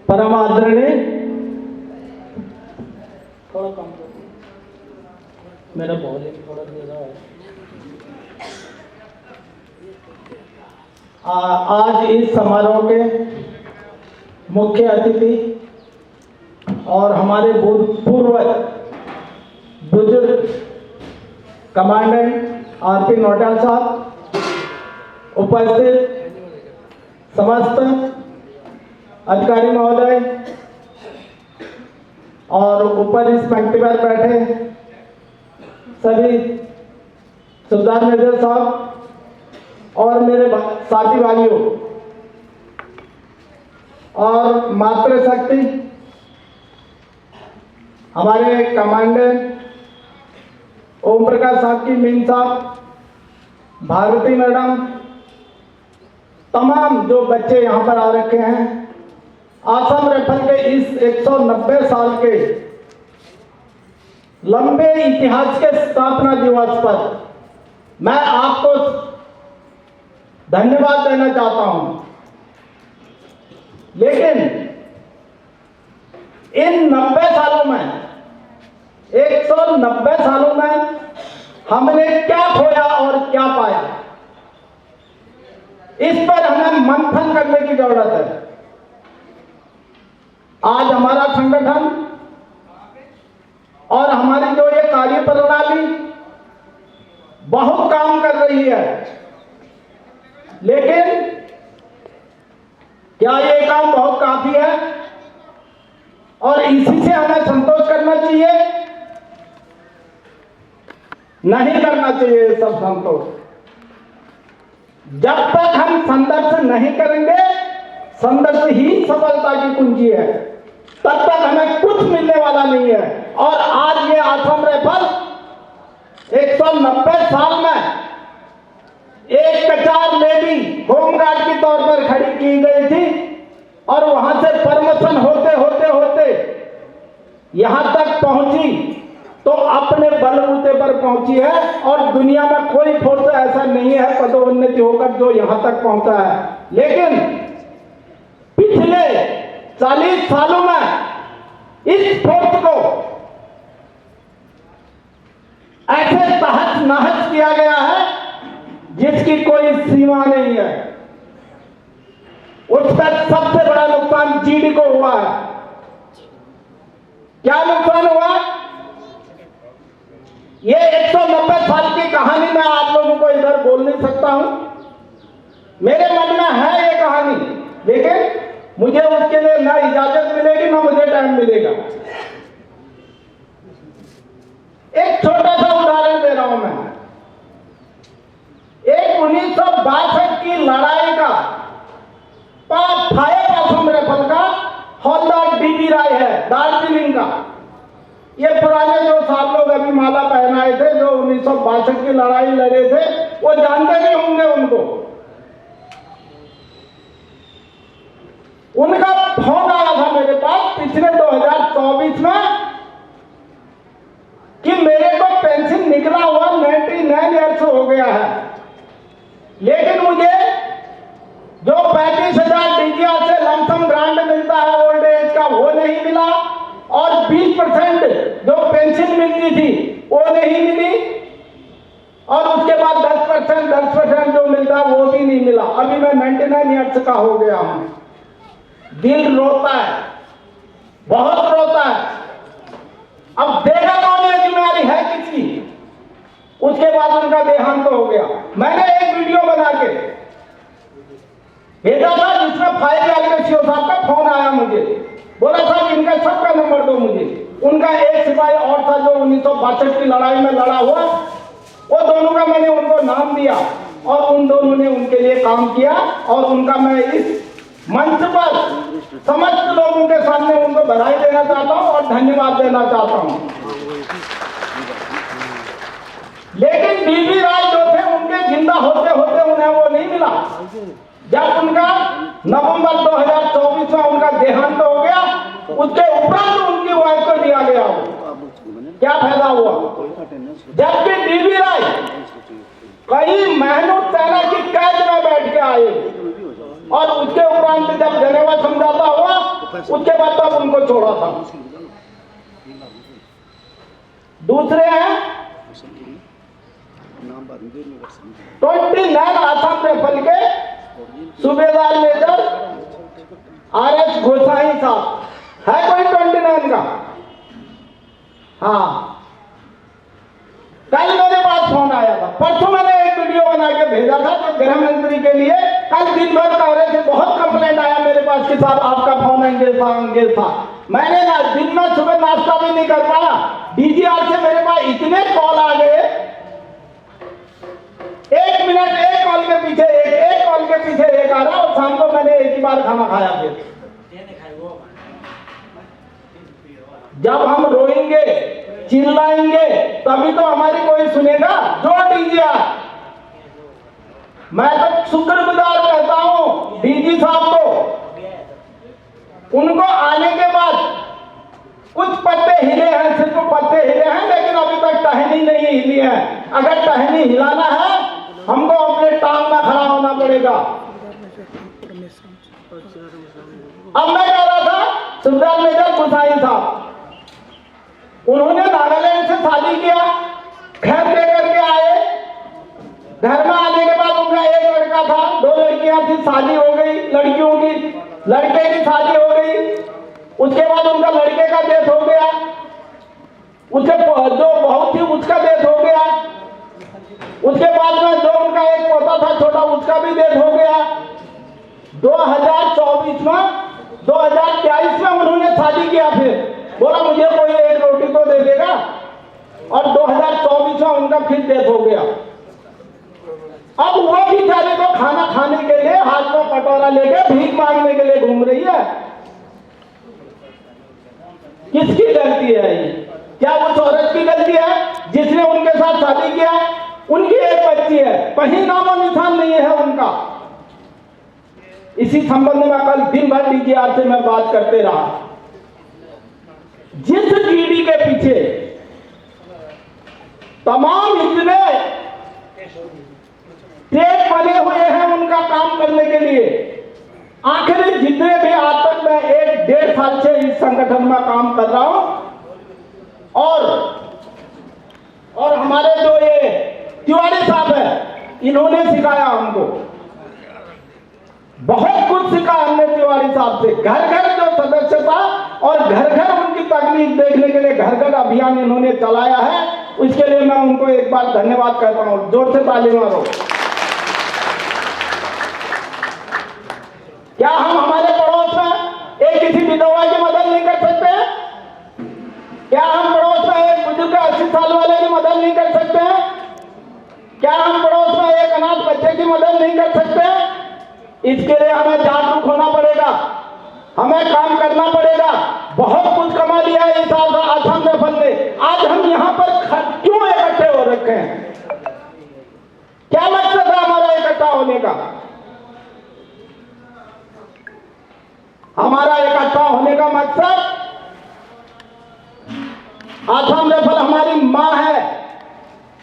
परम आदरणीय, थोड़ा कम मेरा वॉल्यूम थोड़ा ज़्यादा है। आज इस समारोह के मुख्य अतिथि और हमारे पूर्व बुजुर्ग कमांडेंट आरपी नौटियाल साहब, उपस्थित समस्त अधिकारी महोदय और ऊपर इस पंक्ति पर बैठे सभी सुबेदार मेजर साहब और मेरे साथी भाइयों और मातृशक्ति हमारे कमांडेंट ओम प्रकाश साहब की मीन साहब, भारती मैडम, तमाम जो बच्चे यहाँ पर आ रखे हैं, आसाम राइफल के इस 190 साल के लंबे इतिहास के स्थापना दिवस पर मैं आपको धन्यवाद देना चाहता हूं। लेकिन इन 90 सालों में 190 सालों में हमने क्या खोया और क्या पाया, इस पर हमें मंथन करने की जरूरत है। आज हमारा संगठन और हमारी जो ये कार्य प्रणाली बहुत काम कर रही है, लेकिन क्या ये काम बहुत काफी है और इसी से हमें संतोष करना चाहिए? नहीं करना चाहिए सब संतोष। जब तक हम संघर्ष नहीं करेंगे, संघर्ष ही सफलता की कुंजी है, तब तक हमें कुछ मिलने वाला नहीं है। और आज ये आसाम राइफल 190 साल में एक कचार लेडी होमगार्ड के तौर पर खड़ी की गई थी और वहां से प्रमोशन होते होते होते यहां तक पहुंची, तो अपने बलबूते पर पहुंची है और दुनिया में कोई फोर्स ऐसा नहीं है पदोन्नति होकर जो यहां तक पहुंचा है। लेकिन पिछले 40 सालों में इस फोर्स को ऐसे तहस नहस किया गया है जिसकी कोई सीमा नहीं है। उस पर सबसे बड़ा नुकसान जीडी को हुआ है। क्या नुकसान हुआ? ये 190 साल की कहानी मैं आप लोगों को इधर बोल नहीं सकता हूं। मेरे मन में है ये कहानी, लेकिन मुझे उसके लिए ना इजाजत मिलेगी ना मुझे टाइम मिलेगा। एक छोटा सा उदाहरण दे रहा हूं मैं। एक 1962 की लड़ाई का फायर आसाम राइफल का हौलदार डीबी राय है, दार्जिलिंग का। ये पुराने जो साहब लोग अभी माला पहनाए थे, जो 1962 की लड़ाई लड़े थे, वो जानते नहीं होंगे उनको। उनका फोन आया था मेरे पास पिछले 2024 में कि मेरे को पेंशन निकला हुआ 99 ईयर्स हो गया है, लेकिन मुझे जो 35,000 डीजीआर से लमसम ग्रांट मिलता है ओल्ड एज का, वो नहीं मिला और 20% जो पेंशन मिलती थी वो नहीं मिली और उसके बाद 10% जो मिलता है वो भी नहीं मिला। अभी मैं 99 ईयर्स का हो गया हूं। दिल रोता है, बहुत रोता है। अब देखा कौन है, जिम्मेदारी है किसकी? उसके बाद उनका देहांत हो गया। मैंने एक वीडियो बना के भेजा था जिसमें फायर के सीओ साहब का फोन आया मुझे, बोला साहब इनका सबका नंबर दो मुझे। उनका एक सिपाही और था जो 1962 की लड़ाई में लड़ा हुआ, वो दोनों का मैंने उनको नाम दिया और उन दोनों ने उनके लिए काम किया और उनका मैं इस मंच पर समस्त लोगों के सामने उनको बधाई देना चाहता हूं और धन्यवाद देना चाहता हूं। लेकिन डीबी राय जो थे, उनके जिंदा होते होते उन्हें वो नहीं मिला। जब उनका नवंबर 2024 में उनका देहांत हो गया, उसके उपरांत उनकी वाइफ को दिया गया। क्या फायदा हुआ? जबकि डीबी राय कई महीनों सेना की कैद में बैठ के आए को छोड़ा था। दूसरे हैं 29 आसाम राइफल के सूबेदार मेजर RS गोसाई साहब, है कोई 29 का? हाँ, कल मेरे पास फोन आया था, परसों मैंने एक वीडियो बना के भेजा था जो गृह मंत्री के लिए। कल दिन भर कह रहे थे, बहुत कंप्लेंट आया मेरे पास कि साहब आपका फोन एंगेज था। मैंने ना दिन में सुबह नाश्ता भी नहीं कर पाया। DGR से मेरे पास इतने कॉल आ गए, 1 मिनट एक कॉल के पीछे एक कॉल के पीछे एक आ रहा, और शाम को मैंने एक ही बार खाना खाया। फिर जब हम रोएंगे चिल्लाएंगे तभी तो हमारी कोई सुनेगा। जो DGR, मैं तो शुक्रगुजार कहता हूं DG साहब को। उनको आने के बाद कुछ पत्ते हिले हैं, सिर्फ पत्ते हिले हैं, लेकिन अभी तक टहनी नहीं हिली है। अगर टहनी हिलाना है हमको अपने टांग में खड़ा होना पड़ेगा। अब मैं कह रहा था सूबेदार मेजर गोसाई साहब, उन्होंने नागालैंड से शादी किया, घर लेकर के आए। घर में आने के बाद उनका एक लड़का था, 2 लड़कियां थी, शादी हो गई लड़कियों की, लड़के की शादी हो गई। उसके बाद उनका लड़के का डेथ हो गया, उसके जो बहू थी उसका डेथ हो गया। उसके बाद में जो उनका एक पोता था छोटा, उसका भी डेथ हो गया। 2023 में उन्होंने शादी किया, फिर बोला मुझे कोई एक रोटी तो दे देगा, और 2024 में उनका फिर डेथ हो गया। अब वो बेचारे को खाना खाने के लिए हाथ में कटोरा लेके भीख मांगने के लिए घूम रही है। किसकी गलती है ये? क्या उस औरत की गलती है जिसने उनके साथ शादी किया? उनकी एक बच्ची है, कहीं नामो निशान नहीं है उनका। इसी संबंध में कल दिन भर DGR से मैं बात करते रहा। जिस GD के पीछे तमाम इतने ट्रेड बने हुए हैं उनका काम करने के लिए, आखिर जितने भी आज तक मैं 1-1.5 साल से इस संगठन में काम कर रहा हूं, और हमारे जो ये तिवारी साहब है, इन्होंने सिखाया हमको, बहुत कुछ सीखा हमने तिवारी साहब से। घर घर जो सदस्यता और घर घर उनकी तकलीफ देखने के लिए घर घर अभियान इन्होंने चलाया है, उसके लिए मैं उनको एक बार धन्यवाद करता हूं। जोर से ताली मारो। क्या हम हमारे पड़ोस में एक किसी विधवा की मदद नहीं कर सकते? क्या हम पड़ोस में एक बुजुर्ग 80 साल वाले की मदद नहीं कर सकते? क्या हम पड़ोस में एक अनाथ बच्चे की मदद नहीं कर सकते? इसके लिए हमें जागरूक होना पड़ेगा, हमें काम करना पड़ेगा। बहुत कुछ कमा लिया है इस आसाम राइफल ने। आज हम यहाँ पर क्यों इकट्ठे हो रखे हैं? क्या मकसद है हमारा इकट्ठा होने का? हमारा इकट्ठा होने का मकसद, आसाम राइफल हमारी मां है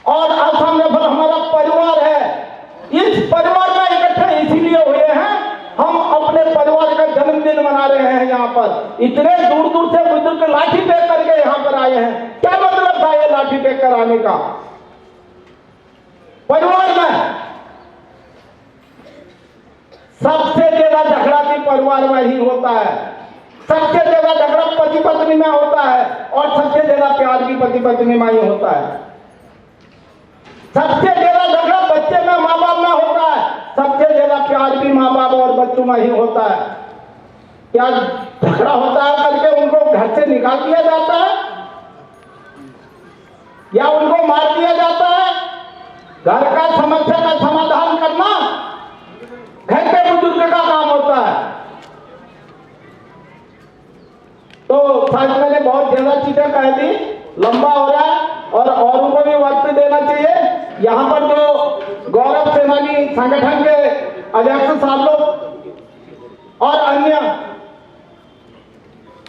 और आसाम राइफल हमारा परिवार है। इस परिवार में इकट्ठे इसीलिए हुए हैं, हम अपने परिवार का जन्मदिन मना रहे हैं। यहाँ पर इतने दूर दूर से बुजुर्ग लाठी टेक करके यहाँ पर आए हैं। क्या मतलब था ये लाठी टेक कर आने का? परिवार में सबसे ज्यादा झगड़ा भी परिवार में ही होता है, सबसे ज्यादा झगड़ा पति पत्नी में होता है, और सबसे ज्यादा प्यार भी पति पत्नी में ही होता है। सबसे ज्यादा झगड़ा बच्चे में माँ बाप में होता है, सबसे ज्यादा प्यार भी माँ बाप और बच्चों में ही होता है। क्या झगड़ा होता है करके उनको घर से निकाल दिया जाता है या उनको मार दिया जाता है? घर का समस्या का समाधान करना घर के बुजुर्ग का काम होता है। तो शायद मैंने बहुत ज्यादा चीजें कह दी, लंबा हो रहा है और औरों को भी वक्त देना चाहिए। यहाँ पर जो गौरव सेनानी संगठन के अध्यक्ष साहब लोग और अन्य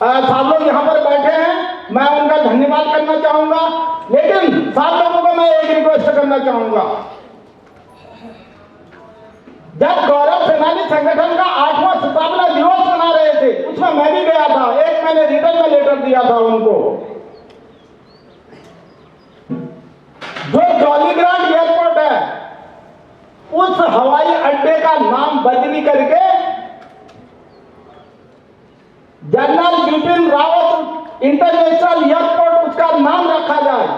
साहब लोग यहाँ पर बैठे हैं, मैं उनका धन्यवाद करना चाहूंगा। लेकिन साहब लोगों को मैं एक रिक्वेस्ट करना चाहूंगा, जब गौरव सेनानी संगठन का 8वां स्थापना दिवस मना रहे थे, उस उसमें मैं भी गया था, एक मैंने रिटर्न में लेटर दिया था उनको। जो जॉलीग्रांट एयरपोर्ट है, उस हवाई अड्डे का नाम बदली करके general Bipin Rawat international airport उसका नाम रखा जाए,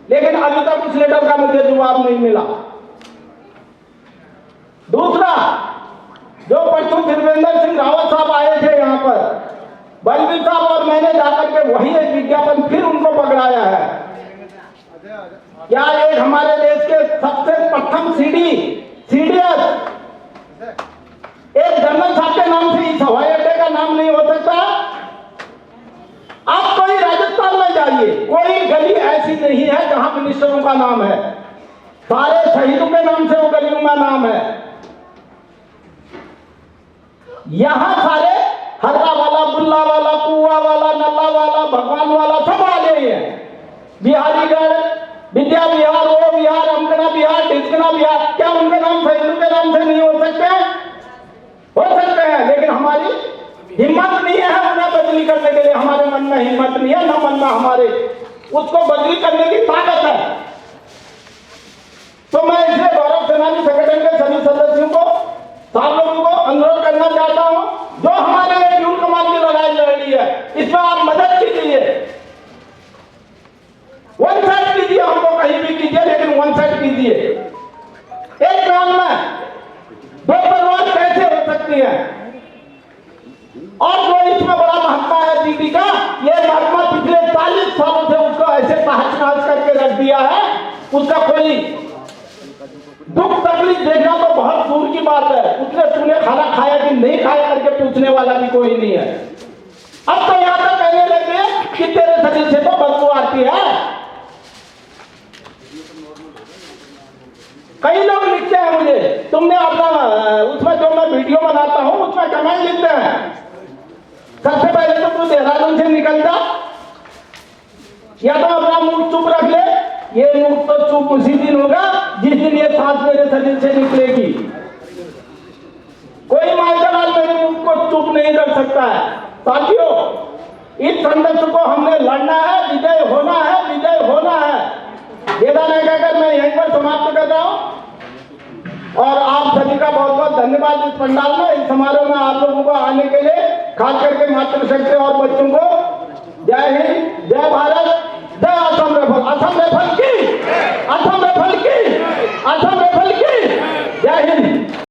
लेकिन अभी तक उस लेटर का मुझे जवाब नहीं मिला। दूसरा, जो परसों त्रिवेंद्र सिंह रावत साहब आए थे यहाँ पर, बलबीर साहब और मैंने जाकर के वही एक विज्ञापन फिर उनको पकड़ाया है। क्या एक हमारे देश के सबसे प्रथम सीडीएस एक जनरल साहब के नाम से इस हवाई अड्डे का नाम नहीं हो सकता? आप कोई राजस्थान में जाइए, कोई गली ऐसी नहीं है जहां मिनिस्टरों का नाम है, सारे शहीदों के नाम से वो गलियों में नाम है। यहां सारे हर्रा वाला, बुल्ला वाला, कुआ वाला, नल्ला वाला, भगवान वाला सब वाले ही हैं। बिहारीगढ़, विद्या विहार, वो विहार, अमकना विहार, ढिचकना विहार, क्या उनके नाम शहीदों के नाम से नहीं हो सकते? हो सकते हैं, लेकिन हमारी हिम्मत नहीं है उन्हें बदली करने के लिए। हमारे मन में हिम्मत नहीं है, न मन में हमारे उसको बदली करने की ताकत है। तो मैं इसलिए गौरव सेनानी संगठन के सभी सदस्यों को, सब लोगों को अनुरोध करना चाहता हूं, जो हमारे लिए फ्यूल कमान की लड़ाई लड़ रही है, इसमें आप मदद कीजिए। वन साइड कीजिए, हमको कहीं भी कीजिए, लेकिन वन साइड कीजिए। एक नाम में दो तलवार कैसे हो सकती है? और जो इसमें बड़ा महत्व है दीदी का, ये महात्मा पिछले 40 सालों से उसको ऐसे तहस नहस करके रख दिया है, उसका कोई दुख तकलीफ देखना तो बहुत दूर की बात है। उसने तूने खाना खाया कि नहीं खाया करके पूछने वाला भी कोई नहीं है। अब तो यहां तक कहने लगे कि तेरे शरीर से तो बदबू आती है। कई लोग लिखते हैं मुझे, तुमने अपना उसमें जो मैं वीडियो बनाता हूं उसमें कमेंट लिखते हैं, सबसे पहले तो तू देहरादून से निकलता, या तो अपना मुंह चुप रख ले। ये मुंह तो चुप उसी दिन होगा जिस दिन ये सांस मेरे शरीर से निकलेगी। कोई माइकल मेरे मुंह को चुप नहीं रख सकता है। साथियों, इस संघर्ष को हमने लड़ना है, विजय होना है, विजय होना है। ज्यादा नहीं कहकर मैं यहीं पर समाप्त कर रहा हूं और आप सभी का बहुत बहुत धन्यवाद। इस पंडाल में, इस समारोह में आप लोगों को आने के लिए, खास करके मातृशक्ति और बच्चों को जय हिंद, जय भारत।